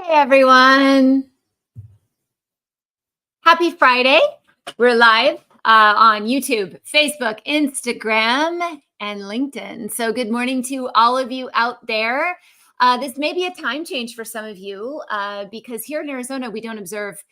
Hey everyone. Happy Friday. We're live on YouTube, Facebook, Instagram, and LinkedIn. So, good morning to all of you out there. This may be a time change for some of you because here in Arizona, we don't observe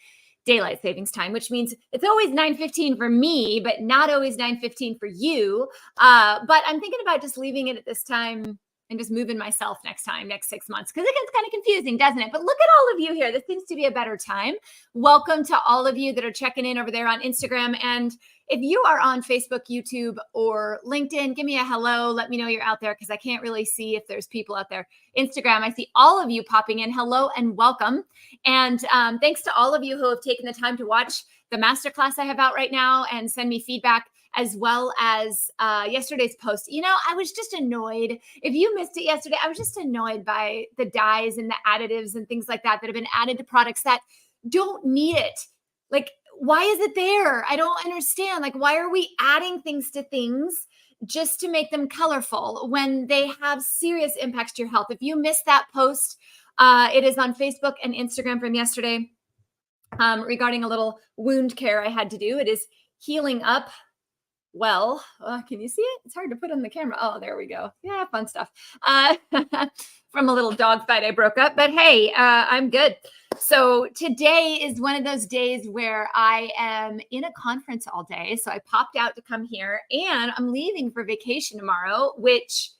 daylight savings time, which means it's always 9:15 for me, but not always 9:15 for you. But I'm thinking about just leaving it at this time and just moving myself next 6 months, because it gets kind of confusing, doesn't it? But look at all of you here. This seems to be a better time. Welcome to all of you that are checking in over there on Instagram. And if you are on Facebook, YouTube, or LinkedIn, give me a hello. Let me know you're out there because I can't really see if there's people out there. Instagram, I see all of you popping in. Hello and welcome. And thanks to all of you who have taken the time to watch the masterclass I have out right now and send me feedback, as well as yesterday's post. I was just annoyed. If you missed it yesterday, I was just annoyed by the dyes and the additives and things like that have been added to products that don't need it. Like, why is it there? I don't understand. Like, why are we adding things to things just to make them colorful when they have serious impacts to your health? If you missed that post, it is on Facebook and Instagram from yesterday regarding a little wound care I had to do. It is healing up. Well, can you see it? It's hard to put on the camera. Oh, there we go. Yeah, fun stuff. From a little dog fight I broke up. But hey, I'm good. So today is one of those days where I am in a conference all day. So I popped out to come here, and I'm leaving for vacation tomorrow, which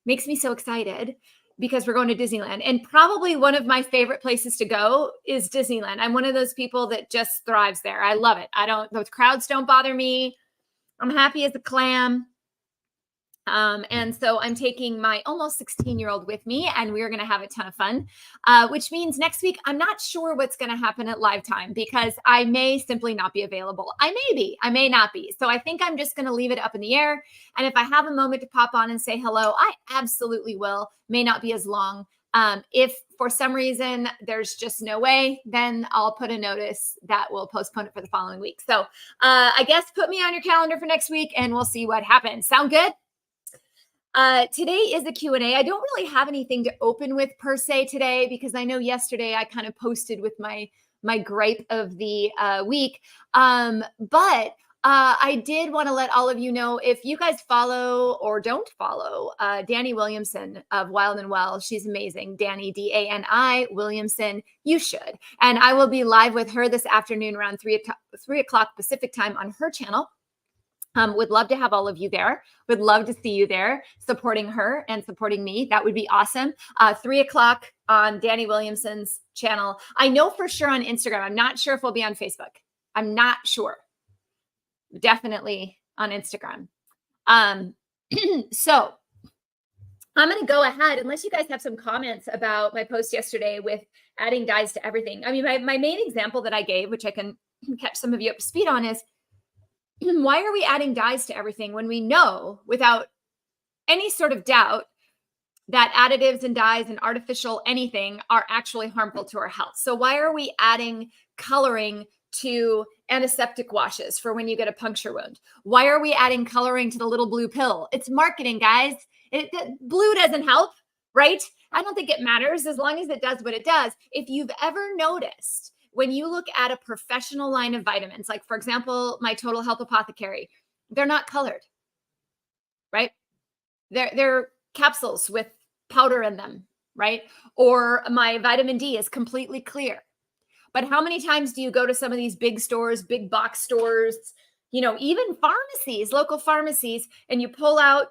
makes me so excited because we're going to Disneyland. And probably one of my favorite places to go is Disneyland. I'm one of those people that just thrives there. I love it. Those crowds don't bother me. I'm happy as a clam. And so I'm taking my almost 16-year-old with me, and we're going to have a ton of fun, which means next week, I'm not sure what's going to happen at Live Time because I may simply not be available. I may be, I may not be. So I think I'm just going to leave it up in the air. And if I have a moment to pop on and say hello, I absolutely will. May not be as long. If for some reason there's just no way, then I'll put a notice that we'll postpone it for the following week. So I guess put me on your calendar for next week and we'll see what happens. Sound good? Today is a Q&A. I don't really have anything to open with per se today because I know yesterday I kind of posted with my gripe of the week. But I did want to let all of you know, if you guys follow or don't follow Dani Williamson of Wild and Well, she's amazing. Dani, Dani Williamson, you should. And I will be live with her this afternoon around 3 o'clock Pacific time on her channel. Would love to have all of you there. Would love to see you there supporting her and supporting me. That would be awesome. 3 o'clock on Dani Williamson's channel. I know for sure on Instagram. I'm not sure if we'll be on Facebook. I'm not sure. Definitely on Instagram. So I'm going to go ahead, unless you guys have some comments about my post yesterday with adding dyes to everything. I mean, my main example that I gave, which I can catch some of you up to speed on, is why are we adding dyes to everything when we know without any sort of doubt that additives and dyes and artificial anything are actually harmful to our health? So why are we adding coloring to antiseptic washes for when you get a puncture wound? Why are we adding coloring to the little blue pill? It's marketing, guys. Blue doesn't help, right? I don't think it matters as long as it does what it does. If you've ever noticed, when you look at a professional line of vitamins, like for example, my Total Health Apothecary, they're not colored, right? They're capsules with powder in them, right? Or my vitamin D is completely clear. But how many times do you go to some of these big stores, big box stores, even pharmacies, local pharmacies, and you pull out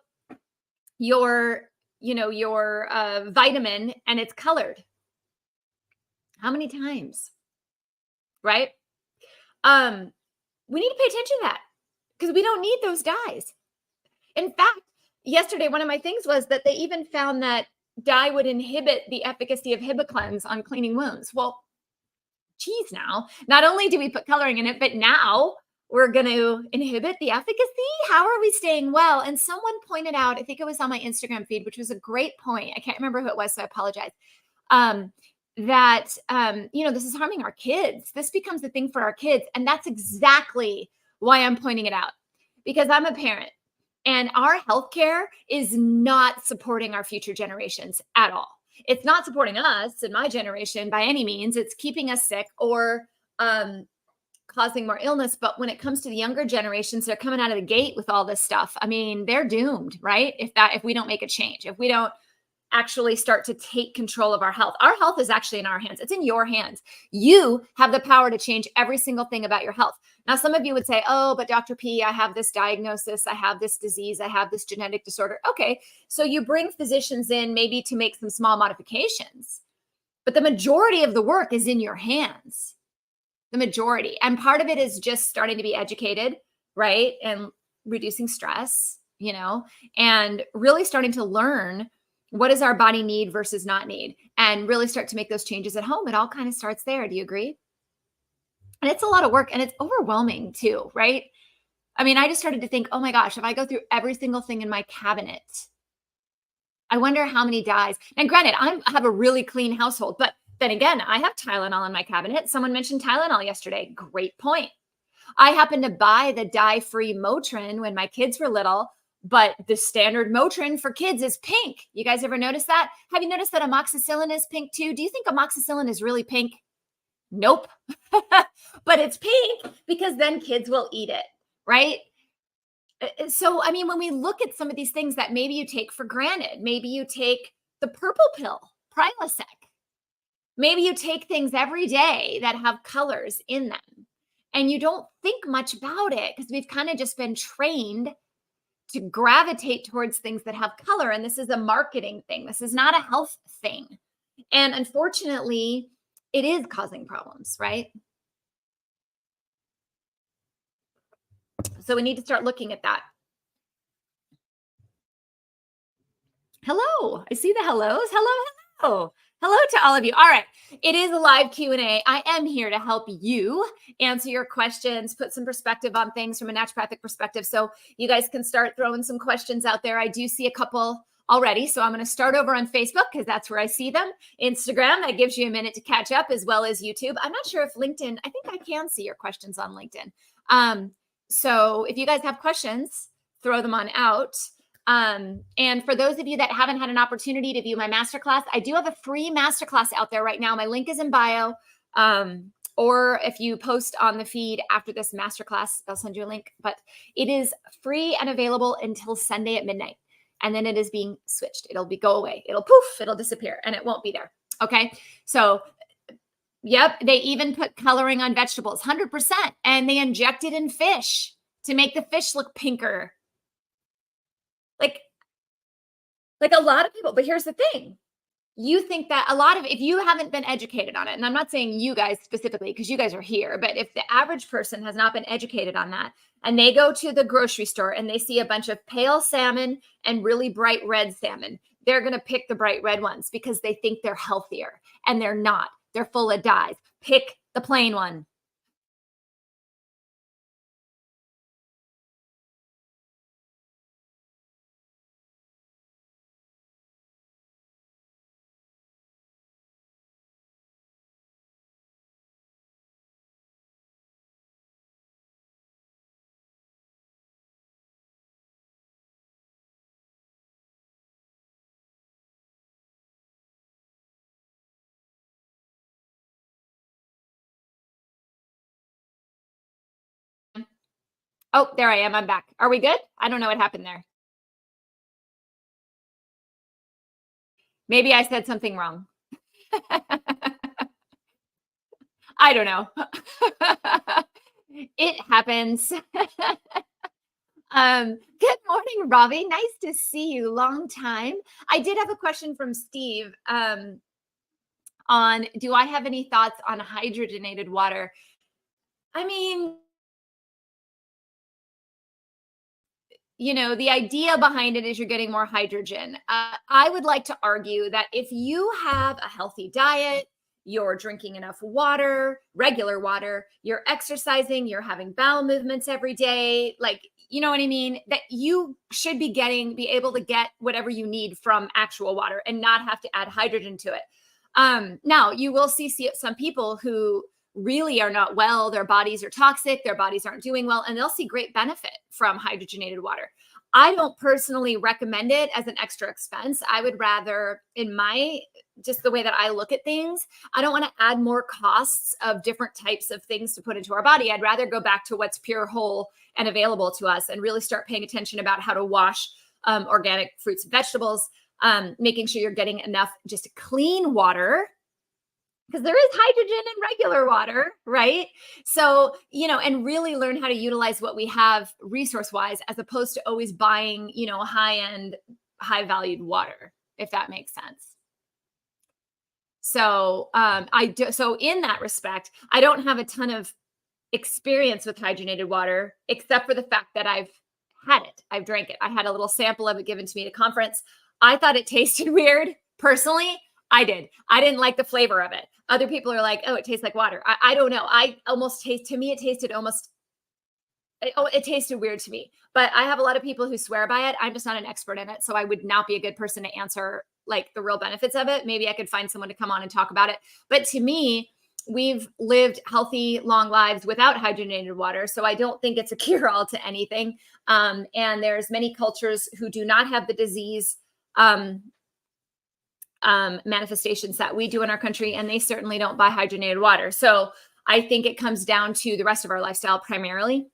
your vitamin and it's colored? How many times? Right? We need to pay attention to that because we don't need those dyes. In fact, yesterday, one of my things was that they even found that dye would inhibit the efficacy of Hibiclens on cleaning wounds. Well, geez, now, not only do we put coloring in it, but now we're going to inhibit the efficacy? How are we staying well? And someone pointed out, I think it was on my Instagram feed, which was a great point. I can't remember who it was, so I apologize. That, this is harming our kids. This becomes a thing for our kids. And that's exactly why I'm pointing it out, because I'm a parent and our healthcare is not supporting our future generations at all. It's not supporting us in my generation by any means. It's keeping us sick or causing more illness. But when it comes to the younger generations, they're coming out of the gate with all this stuff. I mean, they're doomed, right? If we don't make a change, if we don't actually start to take control of our health. Our health is actually in our hands. It's in your hands. You have the power to change every single thing about your health. Now, some of you would say, oh, but Dr. P, I have this diagnosis. I have this disease. I have this genetic disorder. Okay. So you bring physicians in maybe to make some small modifications, but the majority of the work is in your hands. The majority. And part of it is just starting to be educated, right? And reducing stress, and really starting to learn what does our body need versus not need, and really start to make those changes at home. It all kind of starts there. Do you agree? And it's a lot of work and it's overwhelming too, right? I mean, I just started to think, oh my gosh, if I go through every single thing in my cabinet, I wonder how many dyes. And granted, I have a really clean household, but then again, I have Tylenol in my cabinet. Someone mentioned Tylenol yesterday. Great point. I happened to buy the dye-free Motrin when my kids were little, but the standard Motrin for kids is pink. You guys ever notice that? Have you noticed that amoxicillin is pink too? Do you think amoxicillin is really pink? Nope. But it's pink because then kids will eat it, right? So, I mean, when we look at some of these things that maybe you take for granted, maybe you take the purple pill, Prilosec. Maybe you take things every day that have colors in them and you don't think much about it because we've kind of just been trained to gravitate towards things that have color. And this is a marketing thing. This is not a health thing. And unfortunately, it is causing problems, right? So we need to start looking at that. Hello. I see the hellos. Hello. Hello to all of you. All right. It is a live Q&A. I am here to help you answer your questions, put some perspective on things from a naturopathic perspective. So you guys can start throwing some questions out there. I do see a couple already. So I'm going to start over on Facebook because that's where I see them. Instagram, that gives you a minute to catch up, as well as YouTube. I'm not sure if LinkedIn, I think I can see your questions on LinkedIn. So if you guys have questions, throw them on out. And for those of you that haven't had an opportunity to view my masterclass, I do have a free masterclass out there right now. My link is in bio. Or if you post on the feed after this masterclass, they'll send you a link, but it is free and available until Sunday at midnight. And then it is being switched. It'll go away. It'll poof, it'll disappear and it won't be there. Okay. So yep. They even put coloring on vegetables, 100%. And they inject it in fish to make the fish look pinker. Like a lot of people, but here's the thing. You think that if you haven't been educated on it, and I'm not saying you guys specifically because you guys are here, but if the average person has not been educated on that and they go to the grocery store and they see a bunch of pale salmon and really bright red salmon, they're going to pick the bright red ones because they think they're healthier, and they're not. They're full of dyes. Pick the plain one. Oh, there I am. I'm back. Are we good? I don't know what happened there. Maybe I said something wrong. I don't know. It happens. Good morning, Robbie. Nice to see you. Long time. I did have a question from Steve on, do I have any thoughts on hydrogenated water? I mean, the idea behind it is you're getting more hydrogen. I would like to argue that if you have a healthy diet, you're drinking enough water, regular water, you're exercising, you're having bowel movements every day, like, you know what I mean? That you should be able to get whatever you need from actual water and not have to add hydrogen to it. Now, you will see some people who really are not well, their bodies are toxic, their bodies aren't doing well, and they'll see great benefit from hydrogenated water. I don't personally recommend it as an extra expense. I would rather, in my just the way that I look at things. I don't want to add more costs of different types of things to put into our body. I'd rather go back to what's pure, whole, and available to us, and really start paying attention about how to wash organic fruits and vegetables, making sure you're getting enough just clean water, because there is hydrogen in regular water, right? So, and really learn how to utilize what we have resource wise, as opposed to always buying, high end, high valued water, if that makes sense. So, so in that respect, I don't have a ton of experience with hydrogenated water, except for the fact that I've had it. I've drank it. I had a little sample of it given to me at a conference. I thought it tasted weird. Personally, I did. I didn't like the flavor of it. Other people are like, oh, it tastes like water. I don't know. To me, it tasted it tasted weird to me. But I have a lot of people who swear by it. I'm just not an expert in it. So I would not be a good person to answer like the real benefits of it. Maybe I could find someone to come on and talk about it. But to me, we've lived healthy, long lives without hydrogenated water. So I don't think it's a cure-all to anything. And there's many cultures who do not have the disease manifestations that we do in our country, and they certainly don't buy hydrogenated water. So I think it comes down to the rest of our lifestyle primarily.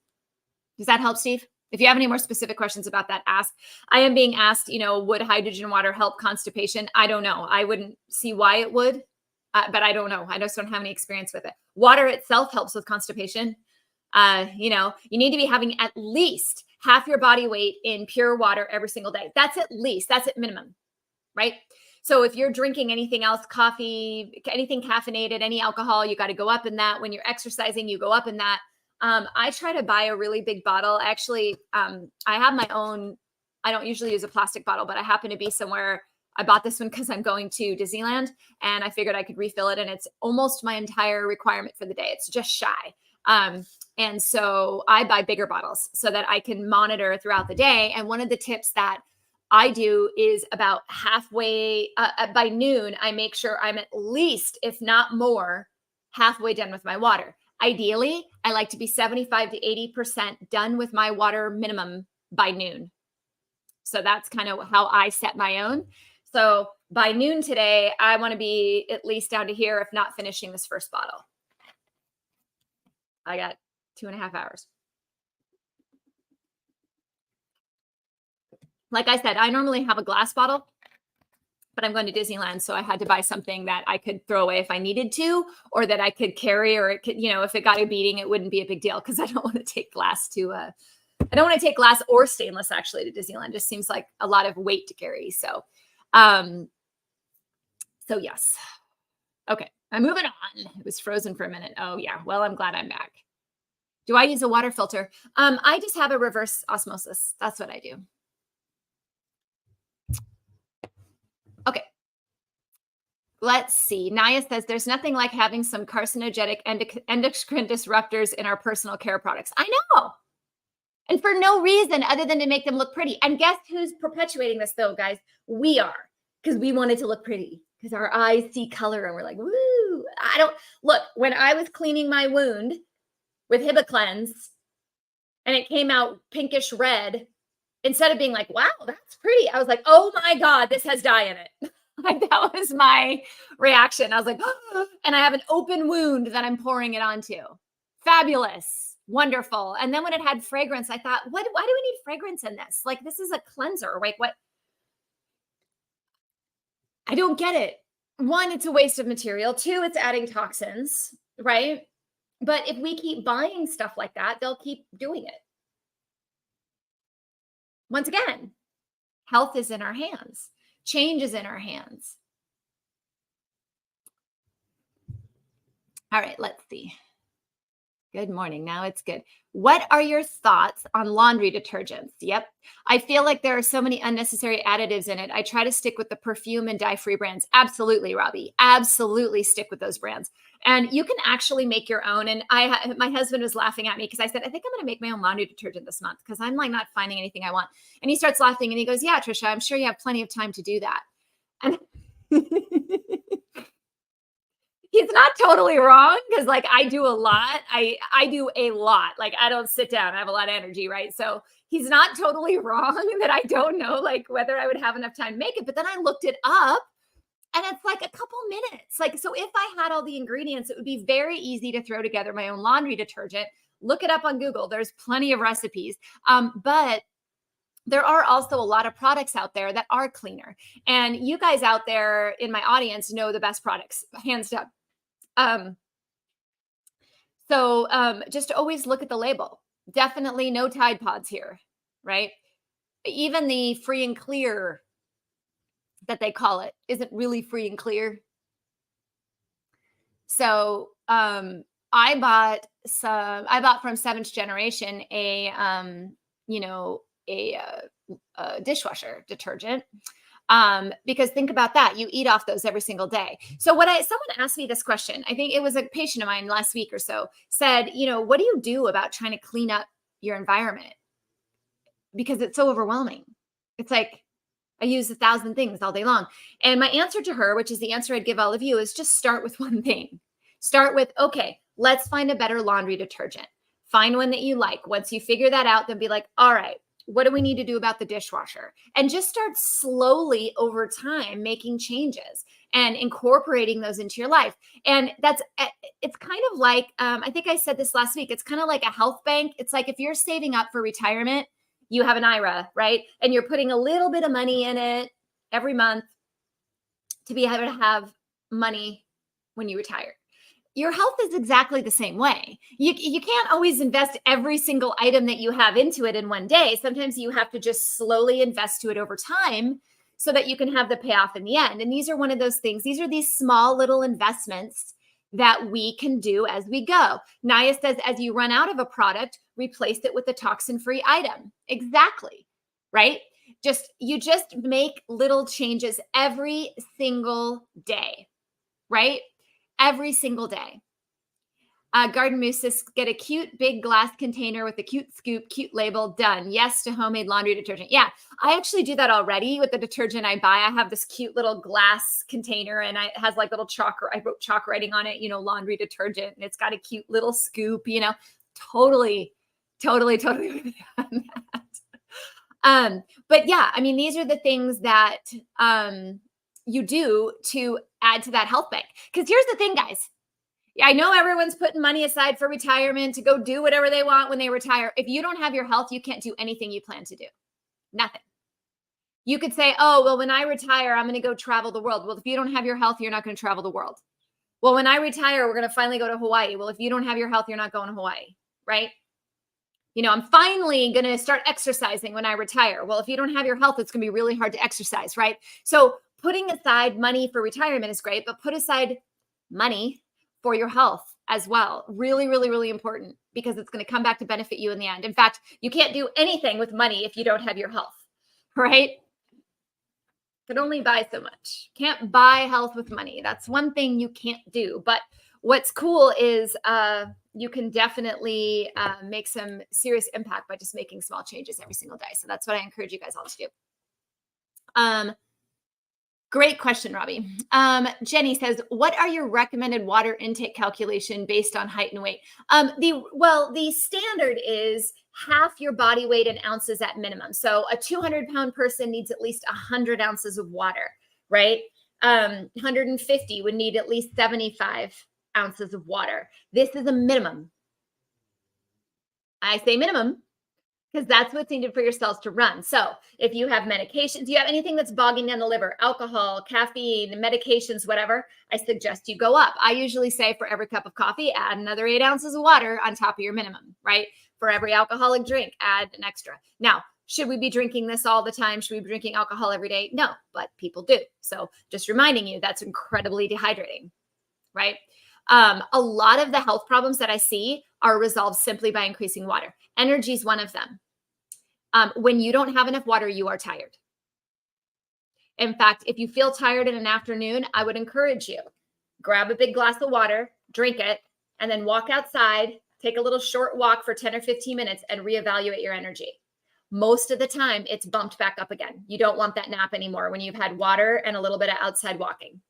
Does that help, Steve? If you have any more specific questions about that, ask. I am being asked, would hydrogen water help constipation? I don't know. I wouldn't see why it would, but I don't know. I just don't have any experience with it. Water itself helps with constipation. You need to be having at least half your body weight in pure water every single day. That's at minimum, right? So if you're drinking anything else, coffee, anything caffeinated, any alcohol, you got to go up in that. When you're exercising, you go up in that. I try to buy a really big bottle. Actually, I have my own. I don't usually use a plastic bottle, but I happen to be somewhere. I bought this one because I'm going to Disneyland, and I figured I could refill it, and it's almost my entire requirement for the day. It's just shy. And so I buy bigger bottles so that I can monitor throughout the day. And one of the tips that I do is about halfway by noon, I make sure I'm at least, if not more, halfway done with my water. Ideally, I like to be 75 to 80% done with my water minimum by noon. So that's kind of how I set my own. So by noon today, I want to be at least down to here, if not finishing this first bottle. I got 2.5 hours. Like I said, I normally have a glass bottle, but I'm going to Disneyland. So I had to buy something that I could throw away if I needed to, or that I could carry, or it could, if it got a beating, it wouldn't be a big deal, because I don't want to take glass I don't want to take glass or stainless actually to Disneyland. It just seems like a lot of weight to carry. So yes. Okay. I'm moving on. It was frozen for a minute. Oh yeah. Well, I'm glad I'm back. Do I use a water filter? I just have a reverse osmosis. That's what I do. Okay. Let's see. Naya says there's nothing like having some carcinogenic endocrine disruptors in our personal care products. I know. And for no reason other than to make them look pretty. And guess who's perpetuating this though, guys? We are, because we wanted to look pretty, because our eyes see color and we're like, woo. Look, when I was cleaning my wound with Hibiclens and it came out pinkish red, instead of being like, wow, that's pretty, I was like, oh my God, this has dye in it. Like, that was my reaction. I was like, oh, and I have an open wound that I'm pouring it onto. Fabulous. Wonderful. And then when it had fragrance, I thought, why do we need fragrance in this? Like, this is a cleanser. Like, what? I don't get it. One, it's a waste of material. Two, it's adding toxins, right? But if we keep buying stuff like that, they'll keep doing it. Once again, health is in our hands. Change is in our hands. All right, let's see. Good morning. Now it's good. What are your thoughts on laundry detergents? Yep. I feel like there are so many unnecessary additives in it. I try to stick with the perfume and dye-free brands. Absolutely, Robbie. Absolutely stick with those brands. And you can actually make your own. And my husband was laughing at me because I said, I think I'm going to make my own laundry detergent this month because I'm like not finding anything I want. And he starts laughing and he goes, yeah, Trisha, I'm sure you have plenty of time to do that. And he's not totally wrong, because like I do a lot. I do a lot. Like, I don't sit down. I have a lot of energy, right? So he's not totally wrong that I don't know like whether I would have enough time to make it. But then I looked it up And it's like a couple minutes. Like, so if I had all the ingredients, it would be very easy to throw together my own laundry detergent. Look it up on Google. There's plenty of recipes. But there are also a lot of products out there that are cleaner. And you guys out there in my audience know the best products, hands down. So just always look at the label. Definitely no Tide Pods here, right? Even the free and clear that they call it isn't really free and clear. So I bought from Seventh Generation a dishwasher detergent. Because think about that. You eat off those every single day. So someone asked me this question, I think it was a patient of mine last week or so, said, what do you do about trying to clean up your environment? Because it's so overwhelming. It's like, I use 1,000 things all day long. And my answer to her, which is the answer I'd give all of you, is just start with one thing. Start with, okay, let's find a better laundry detergent. Find one that you like. Once you figure that out, then be like, all right, what do we need to do about the dishwasher? And just start slowly over time making changes and incorporating those into your life. And it's kind of like, I think I said this last week, it's kind of like a health bank. It's like if you're saving up for retirement, you have an IRA, right? And you're putting a little bit of money in it every month to be able to have money when you retire. Your health is exactly the same way. You can't always invest every single item that you have into it in one day. Sometimes you have to just slowly invest to it over time so that you can have the payoff in the end. And these are one of those things. These are these small little investments that we can do as we go. Naya says, as you run out of a product, replace it with a toxin-free item. Exactly, right? You just make little changes every single day, right? Every single day. Garden Moose says, get a cute big glass container with a cute scoop, cute label, done. Yes to homemade laundry detergent. Yeah, I actually do that already with the detergent I buy. I have this cute little glass container and it has like little chalk, I wrote chalk writing on it, laundry detergent, and it's got a cute little scoop, totally done that. But yeah, I mean, these are the things that you do to add to that health bank. Because here's the thing, guys. I know everyone's putting money aside for retirement to go do whatever they want when they retire. If you don't have your health, you can't do anything you plan to do. Nothing. You could say, oh, well, when I retire, I'm going to go travel the world. Well, if you don't have your health, you're not going to travel the world. Well, when I retire, we're going to finally go to Hawaii. Well, if you don't have your health, you're not going to Hawaii, right? I'm finally going to start exercising when I retire. Well, if you don't have your health, it's going to be really hard to exercise, right? So putting aside money for retirement is great, but put aside money for your health as well. Really, really, really important, because it's going to come back to benefit you in the end. In fact, you can't do anything with money if you don't have your health, right? Can only buy so much. Can't buy health with money. That's one thing you can't do. But what's cool is you can definitely make some serious impact by just making small changes every single day. So that's what I encourage you guys all to do. Great question, Robbie. Jenny says, what are your recommended water intake calculation based on height and weight? The standard is half your body weight in ounces at minimum. So a 200-pound person needs at least 100 ounces of water, right? 150 would need at least 75 ounces of water. This is a minimum. I say minimum because that's what's needed for your cells to run. So if you have medications, you have anything that's bogging down the liver, alcohol, caffeine, medications, whatever, I suggest you go up. I usually say for every cup of coffee, add another 8 ounces of water on top of your minimum, right? For every alcoholic drink, add an extra. Now, should we be drinking this all the time? Should we be drinking alcohol every day? No, but people do. So just reminding you, that's incredibly dehydrating, right? A lot of the health problems that I see are resolved simply by increasing water. Energy is one of them. When you don't have enough water, you are tired. In fact, if you feel tired in an afternoon, I would encourage you, grab a big glass of water, drink it, and then walk outside, take a little short walk for 10 or 15 minutes and reevaluate your energy. Most of the time, it's bumped back up again. You don't want that nap anymore when you've had water and a little bit of outside walking.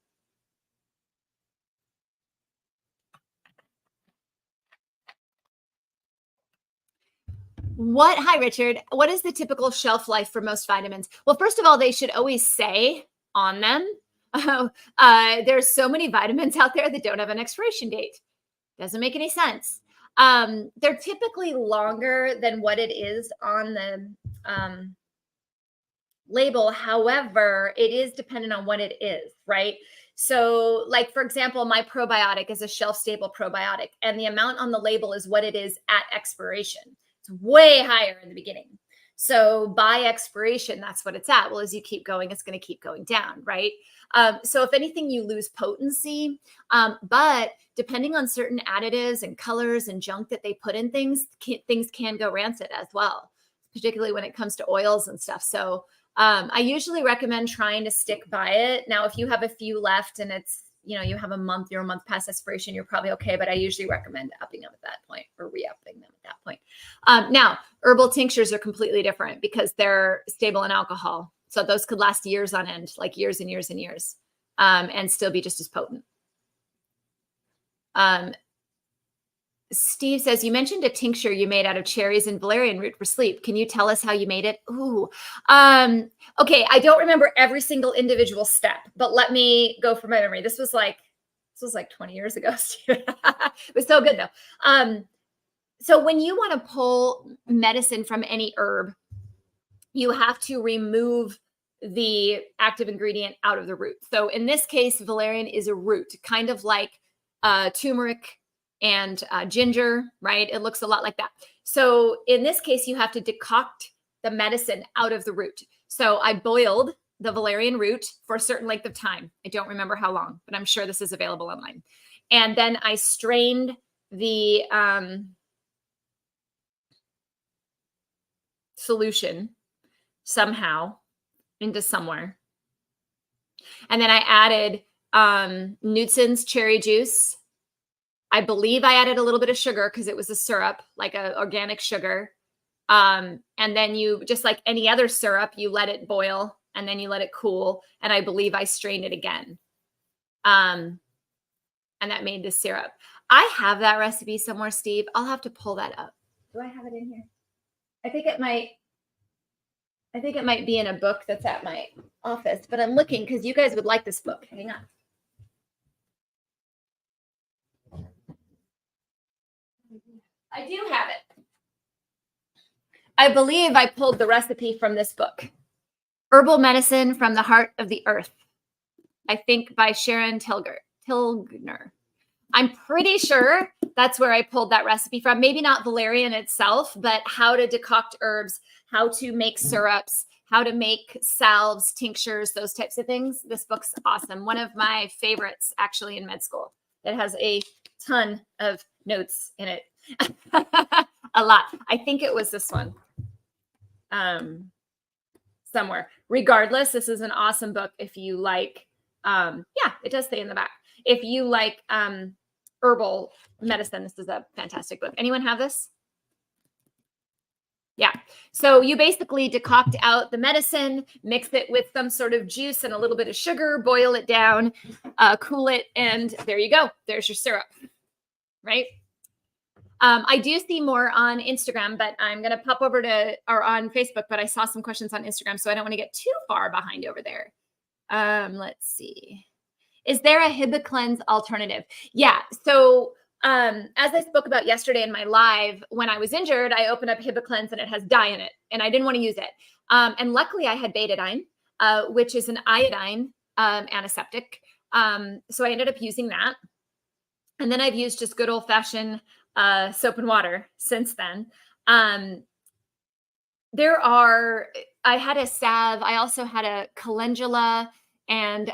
Hi, Richard. What is the typical shelf life for most vitamins? Well, first of all, they should always say on them There's so many vitamins out there that don't have an expiration date. Doesn't make any sense. They're typically longer than what it is on the label. However, it is dependent on what it is, right? So, like, for example, my probiotic is a shelf stable probiotic, and the amount on the label is what it is at expiration. It's way higher in the beginning. So, by expiration, that's what it's at. Well, as you keep going, it's going to keep going down, right? So, if anything, you lose potency. But depending on certain additives and colors and junk that they put in things, things can go rancid as well, particularly when it comes to oils and stuff. So, I usually recommend trying to stick by it. Now, if you have a few left and it's, you have a month, you're a month past expiration, you're probably okay. But I usually recommend upping them at that point or re-upping them at that point. Now, herbal tinctures are completely different because they're stable in alcohol. So those could last years on end, like years and years and years, and still be just as potent. Steve says, you mentioned a tincture you made out of cherries and valerian root for sleep. Can you tell us how you made it? Ooh. Okay. I don't remember every single individual step, but let me go from my memory. This was like 20 years ago, Steve. It was so good though. So when you want to pull medicine from any herb, you have to remove the active ingredient out of the root. So in this case, valerian is a root, kind of like turmeric and ginger, right? It looks a lot like that. So in this case, you have to decoct the medicine out of the root. So I boiled the valerian root for a certain length of time. I don't remember how long, but I'm sure this is available online. And then I strained the solution somehow into somewhere. And then I added Knutson's cherry juice. I believe I added a little bit of sugar because it was a syrup, like an organic sugar. And then you, just like any other syrup, you let it boil and then you let it cool. And I believe I strained it again. And that made the syrup. I have that recipe somewhere, Steve. I'll have to pull that up. Do I have it in here? I think it might be in a book that's at my office, but I'm looking because you guys would like this book. Hang on. I do have it. I believe I pulled the recipe from this book, Herbal Medicine from the Heart of the Earth, I think by Sharon Tilgner. I'm pretty sure that's where I pulled that recipe from. Maybe not valerian itself, but how to decoct herbs, how to make syrups, how to make salves, tinctures, those types of things. This book's awesome. One of my favorites, actually, in med school. It has a ton of notes in it. A lot. I think it was this one. Somewhere. Regardless, this is an awesome book if you like, it does say in the back. If you like herbal medicine, this is a fantastic book. Anyone have this? Yeah. So you basically decoct out the medicine, mix it with some sort of juice and a little bit of sugar, boil it down, cool it, and there you go. There's your syrup, right? I do see more on Instagram, but I'm going to pop over or on Facebook, but I saw some questions on Instagram, so I don't want to get too far behind over there. Let's see. Is there a Hibiclens alternative? Yeah. So as I spoke about yesterday in my live, when I was injured, I opened up Hibiclens and it has dye in it, and I didn't want to use it. And luckily I had betadine, which is an iodine antiseptic. So I ended up using that. And then I've used just good old fashioned soap and water since then. I had a salve. I also had a calendula and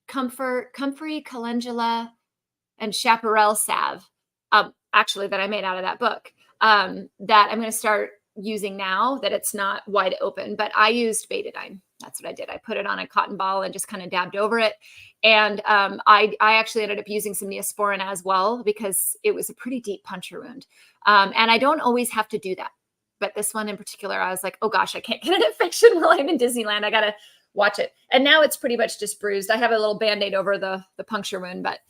comfrey calendula and chaparral salve, actually, that I made out of that book, that I'm going to start using now that it's not wide open. But I used betadine. That's what I did. I put it on a cotton ball and just kind of dabbed over it. And I actually ended up using some Neosporin as well because it was a pretty deep puncture wound. And I don't always have to do that. But this one in particular, I was like, oh gosh, I can't get an infection while I'm in Disneyland. I got to watch it. And now it's pretty much just bruised. I have a little Band-Aid over the puncture wound, but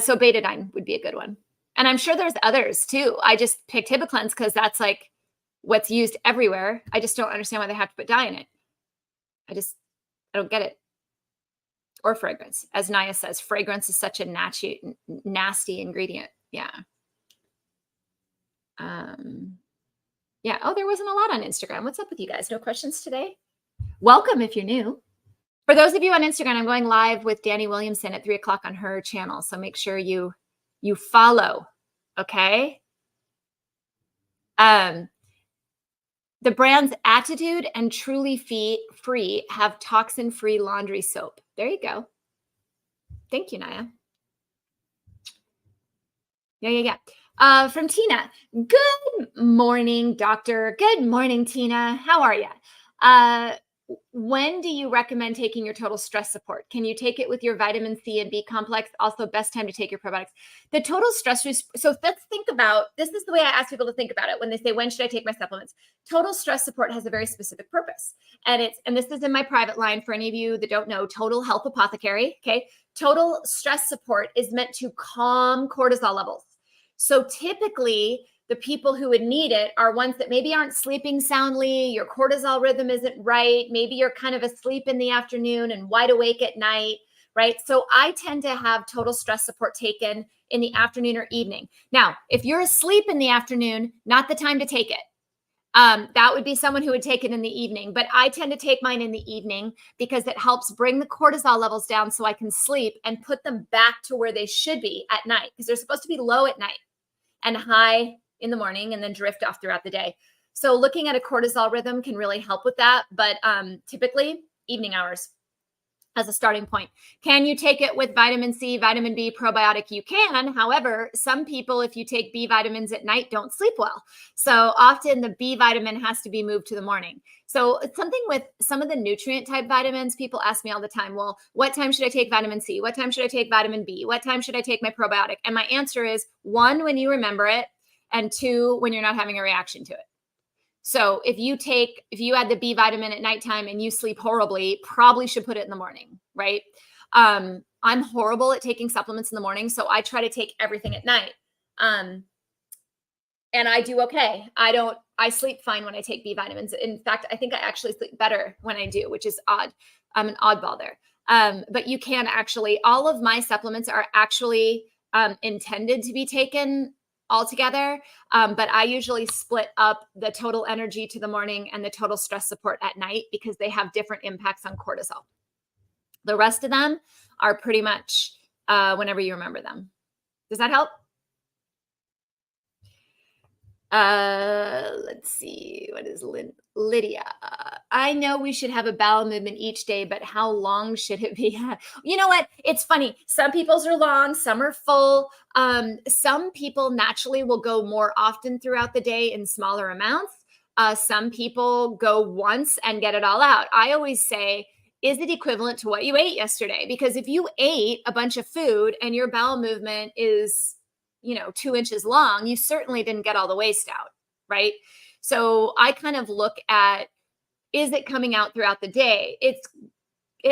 so betadine would be a good one. And I'm sure there's others too. I just picked Hibiclens because that's like what's used everywhere. I just don't understand why they have to put dye in it. I don't get it. Or fragrance. As Naya says, fragrance is such a nasty ingredient. Yeah. Yeah. Oh, there wasn't a lot on Instagram. What's up with you guys? No questions today? Welcome if you're new. For those of you on Instagram, I'm going live with Danny Williamson at 3:00 on her channel. So make sure you follow. Okay. The brands Attitude and Truly Free have toxin-free laundry soap. There you go. Thank you, Naya. Yeah. From Tina. Good morning, doctor. Good morning, Tina. How are you? When do you recommend taking your total stress support? Can you take it with your vitamin C and B complex? Also, best time to take your probiotics. The total stress. So let's think about, this is the way I ask people to think about it when they say, when should I take my supplements? Total stress support has a very specific purpose. And this is in my private line for any of you that don't know, Total Health Apothecary. Okay. Total stress support is meant to calm cortisol levels. So typically, the people who would need it are ones that maybe aren't sleeping soundly, your cortisol rhythm isn't right, maybe you're kind of asleep in the afternoon and wide awake at night, right? So I tend to have total stress support taken in the afternoon or evening. Now, if you're asleep in the afternoon, not the time to take it. That would be someone who would take it in the evening, but I tend to take mine in the evening because it helps bring the cortisol levels down so I can sleep and put them back to where they should be at night, because they're supposed to be low at night and high in the morning and then drift off throughout the day. So looking at a cortisol rhythm can really help with that. But typically evening hours as a starting point. Can you take it with vitamin C, vitamin B, probiotic? You can. However, some people, if you take B vitamins at night, don't sleep well. So often the B vitamin has to be moved to the morning. So it's something with some of the nutrient type vitamins. People ask me all the time, well, what time should I take vitamin C? What time should I take vitamin B? What time should I take my probiotic? And my answer is 1, when you remember it, and 2, when you're not having a reaction to it. So if you add the B vitamin at nighttime and you sleep horribly, probably should put it in the morning, right? I'm horrible at taking supplements in the morning, so I try to take everything at night. And I do okay. I sleep fine when I take B vitamins. In fact, I think I actually sleep better when I do, which is odd. I'm an oddball there. But you can actually, all of my supplements are actually intended to be taken all together. But I usually split up the total energy to the morning and the total stress support at night because they have different impacts on cortisol. The rest of them are pretty much whenever you remember them. Does that help? Let's see. What is Lydia? I know we should have a bowel movement each day, but how long should it be? You know what? It's funny. Some people's are long, some are full. Some people naturally will go more often throughout the day in smaller amounts. Some people go once and get it all out. I always say, is it equivalent to what you ate yesterday? Because if you ate a bunch of food and your bowel movement is 2 inches long, you certainly didn't get all the waste out, right? So I kind of look at, is it coming out throughout the day?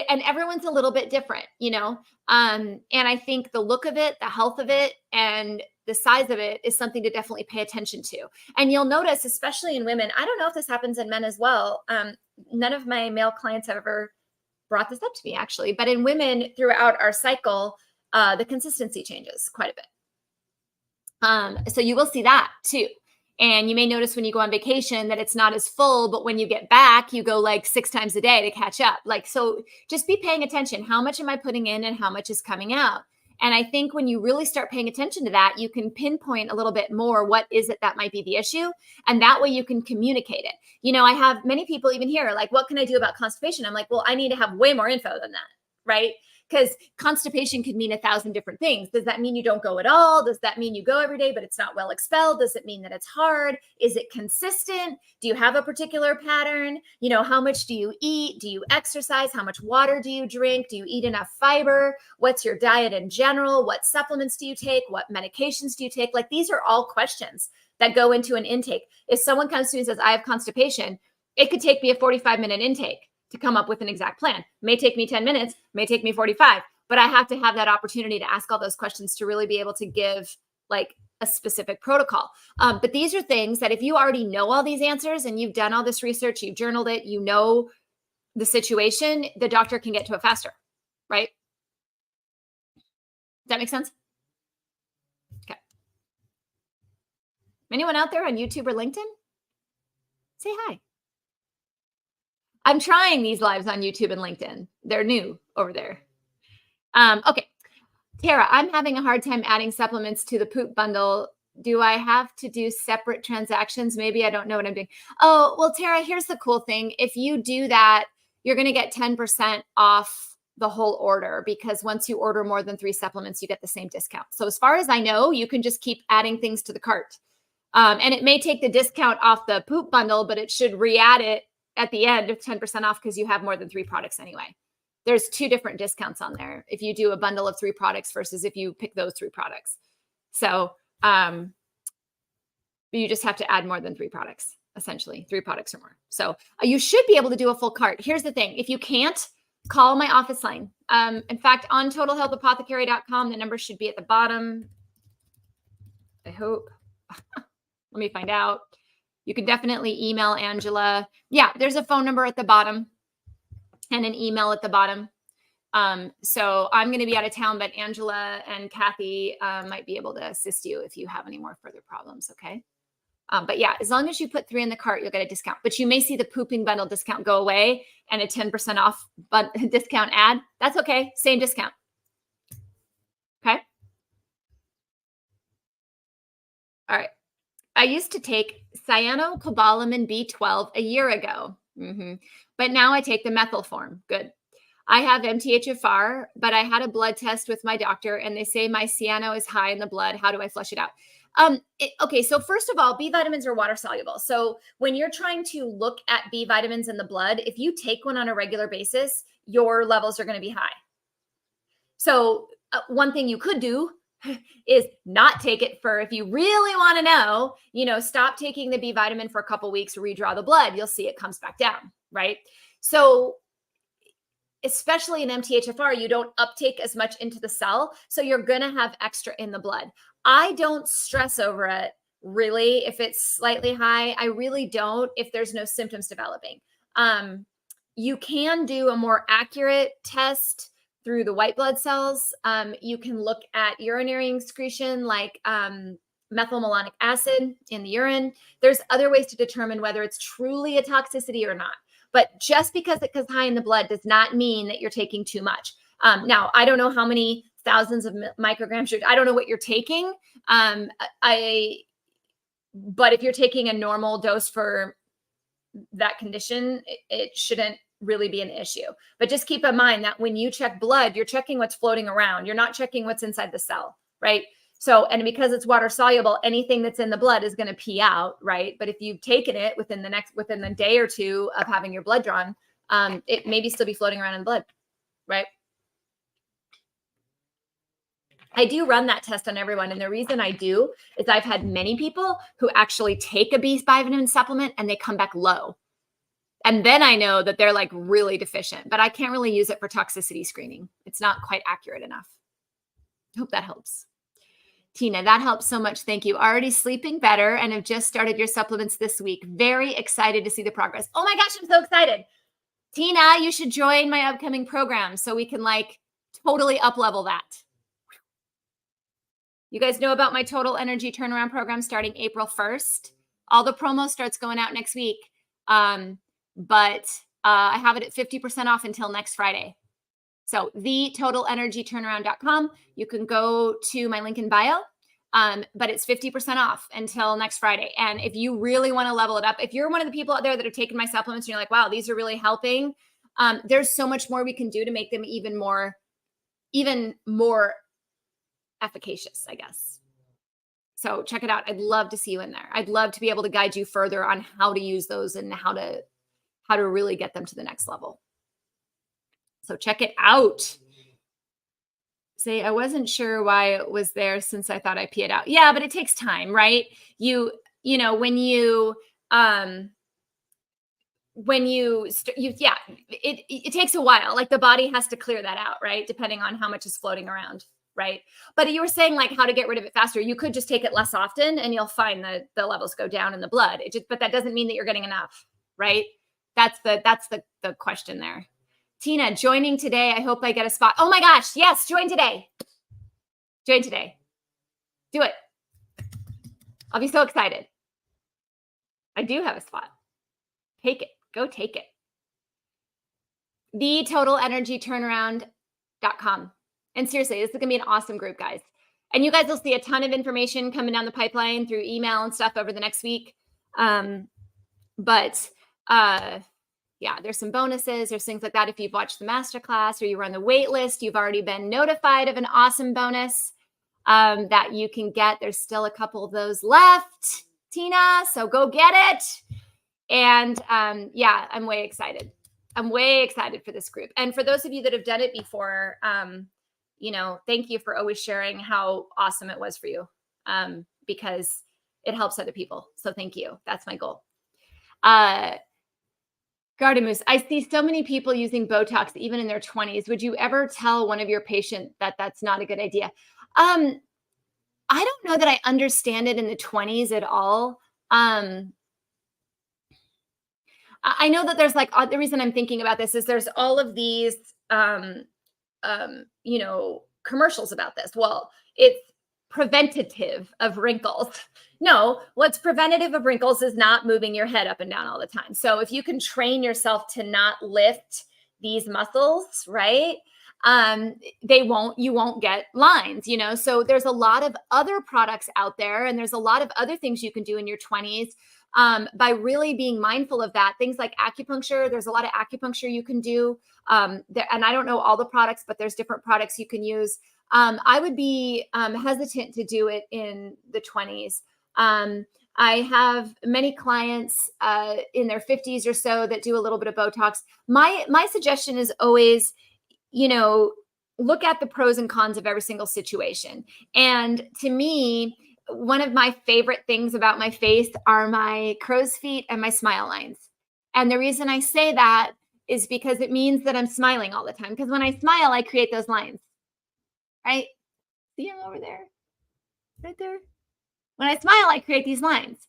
And everyone's a little bit different, and I think the look of it, the health of it, and the size of it is something to definitely pay attention to. And you'll notice, especially in women, I don't know if this happens in men as well. None of my male clients have ever brought this up to me, actually, but in women throughout our cycle, the consistency changes quite a bit. So you will see that too. And you may notice when you go on vacation that it's not as full, but when you get back, you go like 6 times a day to catch up. So just be paying attention. How much am I putting in and how much is coming out? And I think when you really start paying attention to that, you can pinpoint a little bit more what is it that might be the issue. And that way you can communicate it. I have many people even here, like, what can I do about constipation? I'm like, well, I need to have way more info than that, right? Because constipation could mean 1,000 different things. Does that mean you don't go at all? Does that mean you go every day, but it's not well expelled? Does it mean that it's hard? Is it consistent? Do you have a particular pattern? How much do you eat? Do you exercise? How much water do you drink? Do you eat enough fiber? What's your diet in general? What supplements do you take? What medications do you take? These are all questions that go into an intake. If someone comes to me and says, I have constipation, it could take me a 45-minute intake to come up with an exact plan. May take me 10 minutes, may take me 45, but I have to have that opportunity to ask all those questions to really be able to give a specific protocol. But these are things that if you already know all these answers and you've done all this research, you've journaled it, the situation, the doctor can get to it faster, right? Does that make sense? Okay. Anyone out there on YouTube or LinkedIn? Say hi. I'm trying these lives on YouTube and LinkedIn. They're new over there. Okay. Tara, I'm having a hard time adding supplements to the poop bundle. Do I have to do separate transactions? Maybe I don't know what I'm doing. Oh, well, Tara, here's the cool thing. If you do that, you're going to get 10% off the whole order, because once you order more than 3 supplements, you get the same discount. So as far as I know, you can just keep adding things to the cart. And it may take the discount off the poop bundle, but it should re-add it at the end of 10% off because you have more than 3 products anyway. There's 2 different discounts on there if you do a bundle of 3 products versus if you pick those 3 products. So you just have to add more than 3 products, essentially 3 products or more. So you should be able to do a full cart. Here's the thing. If you can't, call my office line. In fact, on totalhealthapothecary.com, the number should be at the bottom. I hope. Let me find out. You can definitely email Angela. Yeah, there's a phone number at the bottom and an email at the bottom. So I'm going to be out of town, but Angela and Kathy might be able to assist you if you have any more further problems. Okay. But yeah, as long as you put 3 in the cart, you'll get a discount. But you may see the pooping bundle discount go away and a 10% off discount add. That's okay. Same discount. Okay. All right. I used to take cyanocobalamin B12 a year ago, but now I take the methyl form. Good. I have MTHFR, but I had a blood test with my doctor and they say my cyano is high in the blood. How do I flush it out? Okay, so first of all, B vitamins are water soluble. So when you're trying to look at B vitamins in the blood, if you take one on a regular basis, your levels are going to be high. So one thing you could do is not take it for, if you really want to know, stop taking the B vitamin for a couple weeks, redraw the blood, you'll see it comes back down, right? So especially in MTHFR, you don't uptake as much into the cell. So you're going to have extra in the blood. I don't stress over it really if it's slightly high. I really don't if there's no symptoms developing. You can do a more accurate test through the white blood cells. You can look at urinary excretion like methylmalonic acid in the urine. There's other ways to determine whether it's truly a toxicity or not. But just because it goes high in the blood does not mean that you're taking too much. Now, I don't know how many thousands of micrograms. I don't know what you're taking. But if you're taking a normal dose for that condition, it shouldn't really be an issue. But just keep in mind that when you check blood, you're checking what's floating around. You're not checking what's inside the cell, right? So, and because it's water soluble, anything that's in the blood is going to pee out, right? But if you've taken it within the day or 2 of having your blood drawn, it maybe still be floating around in the blood, right? I do run that test on everyone. And the reason I do is I've had many people who actually take a B vitamin supplement and they come back low. And then I know that they're like really deficient, but I can't really use it for toxicity screening. It's not quite accurate enough. Hope that helps. Tina, that helps so much. Thank you. Already sleeping better and have just started your supplements this week. Very excited to see the progress. Oh my gosh, I'm so excited. Tina, you should join my upcoming program so we can totally up level that. You guys know about my Total Energy Turnaround program starting April 1st. All the promo starts going out next week. But I have it at 50% off until next Friday. So thetotalenergyturnaround.com. You can go to my link in bio, but it's 50% off until next Friday. And if you really want to level it up, if you're one of the people out there that have taken my supplements and you're like, wow, these are really helping, there's so much more we can do to make them even more efficacious, I guess. So check it out. I'd love to see you in there. I'd love to be able to guide you further on how to use those and how to really get them to the next level. So check it out. Say, I wasn't sure why it was there since I thought I peed out. Yeah, but it takes time, right? It takes a while. Like the body has to clear that out, right? Depending on how much is floating around, right? But you were saying how to get rid of it faster. You could just take it less often and you'll find the levels go down in the blood. But that doesn't mean that you're getting enough, right? That's the question there. Tina, joining today. I hope I get a spot. Oh my gosh. Yes. Join today. Join today. Do it. I'll be so excited. I do have a spot. Take it. Go take it. TheTotalEnergyTurnaround.com. And seriously, this is going to be an awesome group, guys. And you guys will see a ton of information coming down the pipeline through email and stuff over the next week. Yeah, there's some bonuses. There's things like that. If you've watched the masterclass or you were on the wait list, you've already been notified of an awesome bonus that you can get. There's still a couple of those left, Tina. So go get it. And yeah, I'm way excited. I'm way excited for this group. And for those of you that have done it before, thank you for always sharing how awesome it was for you, because it helps other people. So thank you. That's my goal. Garden Moose, I see so many people using Botox even in their 20s. Would you ever tell one of your patients that that's not a good idea? I don't know that I understand it in the 20s at all. I know that there's the reason I'm thinking about this is there's all of these, commercials about this. Well, it's preventative of wrinkles. No, what's preventative of wrinkles is not moving your head up and down all the time. So if you can train yourself to not lift these muscles, right? You won't get lines, So there's a lot of other products out there, and there's a lot of other things you can do in your 20s by really being mindful of that. Things like acupuncture, there's a lot of acupuncture you can do. And I don't know all the products, but there's different products you can use. I would be hesitant to do it in the 20s. I have many clients in their 50s or so that do a little bit of Botox. My suggestion is always, look at the pros and cons of every single situation. And to me, one of my favorite things about my face are my crow's feet and my smile lines. And the reason I say that is because it means that I'm smiling all the time. Because when I smile, I create those lines, right? See them over there, right there. When I smile, I create these lines.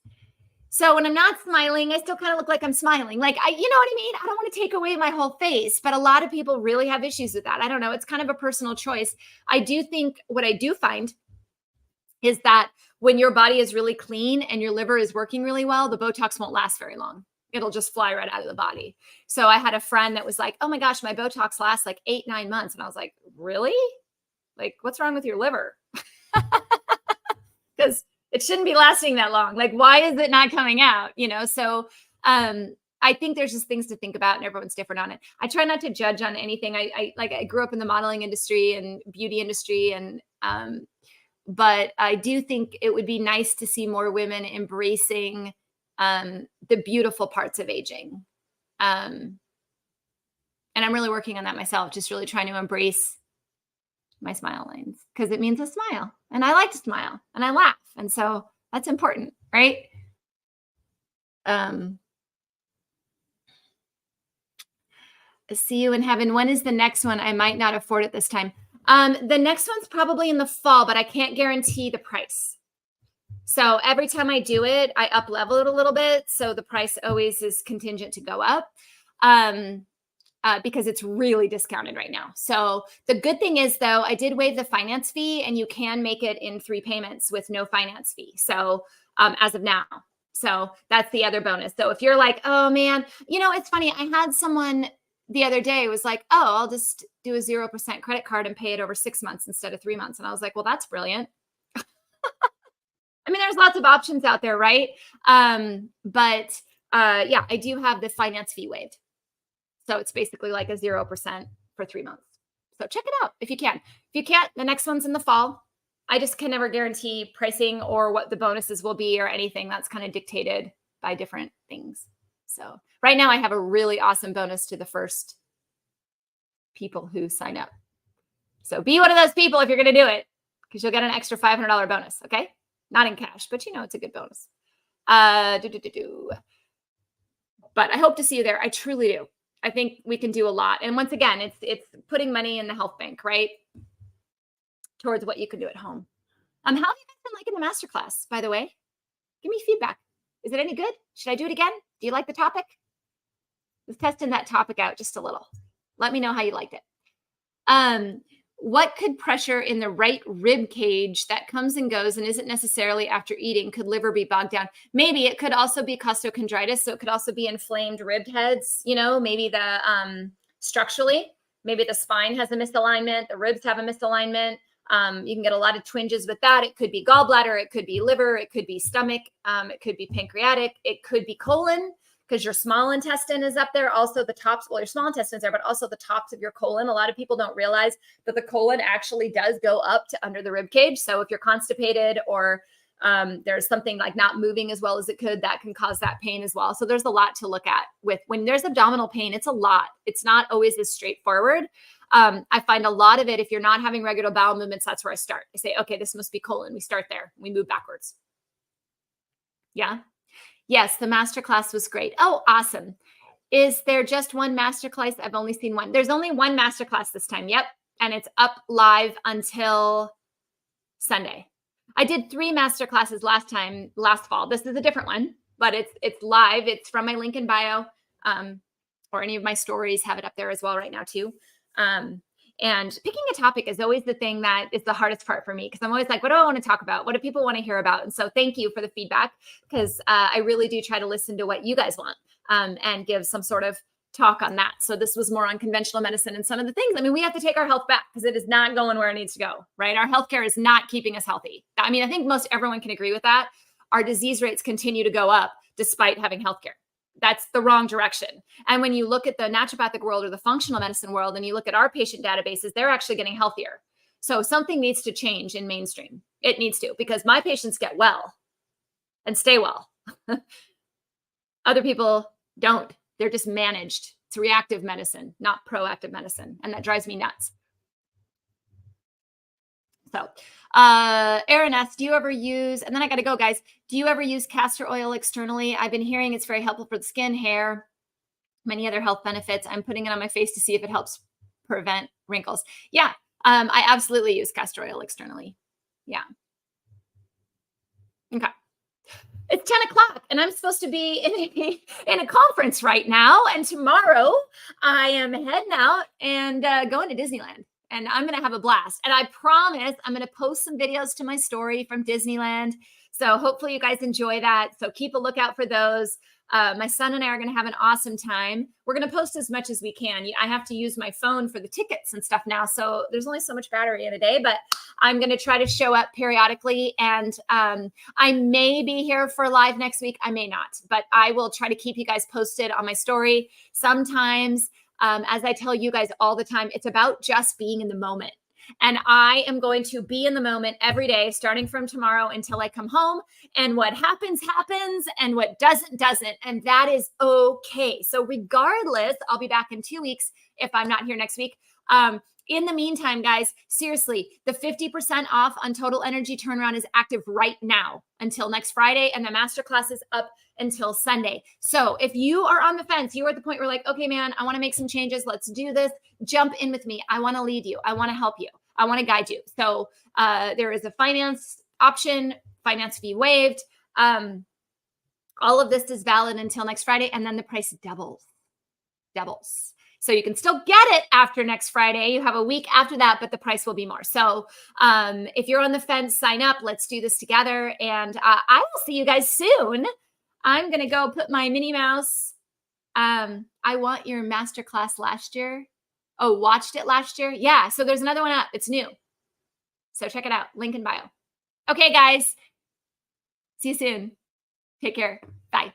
So when I'm not smiling, I still kind of look like I'm smiling. You know what I mean? I don't want to take away my whole face, but a lot of people really have issues with that. I don't know. It's kind of a personal choice. I do think what I do find is that when your body is really clean and your liver is working really well, the Botox won't last very long. It'll just fly right out of the body. So I had a friend that was like, oh my gosh, my Botox lasts 8-9 months. And I was like, really? What's wrong with your liver? Because it shouldn't be lasting that long. Why is it not coming out? So I think there's just things to think about, and everyone's different on it. I try not to judge on anything. I grew up in the modeling industry and beauty industry, and but I do think it would be nice to see more women embracing the beautiful parts of aging. And I'm really working on that myself, just really trying to embrace my smile lines, because it means a smile, and I like to smile and I laugh. And so that's important, right? See you in heaven. When is the next one? I might not afford it this time. The next one's probably in the fall, but I can't guarantee the price. So every time I do it, I up level it a little bit. So the price always is contingent to go up. Because it's really discounted right now. So the good thing is, though, I did waive the finance fee, and you can make it in 3 payments with no finance fee. So as of now, so that's the other bonus. So if you're like, oh man, it's funny. I had someone the other day was like, oh, I'll just do a 0% credit card and pay it over 6 months instead of 3 months. And I was like, well, that's brilliant. I mean, there's lots of options out there, right? But I do have the finance fee waived. So it's basically a 0% for 3 months. So check it out if you can. If you can't, the next one's in the fall. I just can never guarantee pricing or what the bonuses will be or anything. That's kind of dictated by different things. So right now I have a really awesome bonus to the first people who sign up. So be one of those people if you're going to do it, because you'll get an extra $500 bonus. Okay. Not in cash, but it's a good bonus. But I hope to see you there. I truly do. I think we can do a lot. And once again, it's putting money in the health bank, right? Towards what you can do at home. How have you guys been liking the masterclass, by the way? Give me feedback. Is it any good? Should I do it again? Do you like the topic? Let's testing that topic out just a little. Let me know how you liked it. What could pressure in the right rib cage that comes and goes and isn't necessarily after eating? Could liver be bogged down? Maybe it could also be costochondritis. So it could also be inflamed rib heads, maybe the structurally, maybe the spine has a misalignment, the ribs have a misalignment. You can get a lot of twinges with that. It could be gallbladder, it could be liver, it could be stomach, it could be pancreatic, it could be colon, because your small intestine is up there. Also the tops, well, your small intestine's there, but also the tops of your colon. A lot of people don't realize that the colon actually does go up to under the rib cage. So if you're constipated or there's something like not moving as well as it could, that can cause that pain as well. So there's a lot to look at with when there's abdominal pain. It's a lot. It's not always as straightforward. I find a lot of it, if you're not having regular bowel movements, that's where I start. I say, okay, this must be colon. We start there. We move backwards. Yeah. Yes, the masterclass was great. Oh, awesome. Is there just one masterclass? I've only seen one. There's only one masterclass this time. Yep. And it's up live until Sunday. I did 3 masterclasses last fall. This is a different one, but it's live. It's from my link in bio, or any of my stories have it up there as well right now too. And picking a topic is always the thing that is the hardest part for me, because I'm always like, what do I want to talk about? What do people want to hear about? And so thank you for the feedback, because I really do try to listen to what you guys want, and give some sort of talk on that. So this was more on conventional medicine and some of the things. I mean, we have to take our health back because it is not going where it needs to go, right? Our healthcare is not keeping us healthy. I mean, I think most everyone can agree with that. Our disease rates continue to go up despite having healthcare. That's the wrong direction. And when you look at the naturopathic world or the functional medicine world, and you look at our patient databases, they're actually getting healthier. So something needs to change in mainstream. It needs to, because my patients get well and stay well. Other people don't. They're just managed. It's reactive medicine, not proactive medicine. And that drives me nuts. So, Aaron asks, do you ever use, and then I got to go, guys. Do you ever use castor oil externally? I've been hearing it's very helpful for the skin, hair, many other health benefits. I'm putting it on my face to see if it helps prevent wrinkles. Yeah, I absolutely use castor oil externally. Yeah. Okay. It's 10 o'clock and I'm supposed to be in a conference right now. And tomorrow I am heading out and going to Disneyland. And I'm going to have a blast. And I promise I'm going to post some videos to my story from Disneyland. So hopefully you guys enjoy that. So keep a lookout for those. My son and I are going to have an awesome time. We're going to post as much as we can. I have to use my phone for the tickets and stuff now. So there's only so much battery in a day, but I'm going to try to show up periodically. And I may be here for live next week. I may not, but I will try to keep you guys posted on my story. Sometimes, as I tell you guys all the time, it's about just being in the moment. And I am going to be in the moment every day, starting from tomorrow until I come home. And what happens, happens. And what doesn't, doesn't. And that is okay. So regardless, I'll be back in 2 weeks if I'm not here next week. In the meantime, guys, seriously, the 50% off on Total Energy Turnaround is active right now until next Friday. And the masterclass is up until Sunday. So if you are on the fence, you are at the point where like, okay, man, I want to make some changes. Let's do this. Jump in with me. I want to lead you. I want to help you. I want to guide you. So there is a finance option, finance fee waived. All of this is valid until next Friday. And then the price doubles. So you can still get it after next Friday. You have a week after that, but the price will be more. So if you're on the fence, sign up. Let's do this together. And I will see you guys soon. I'm going to go put my Minnie Mouse. I want your masterclass last year. Oh, watched it last year? Yeah. So there's another one up. It's new. So check it out. Link in bio. Okay, guys. See you soon. Take care. Bye.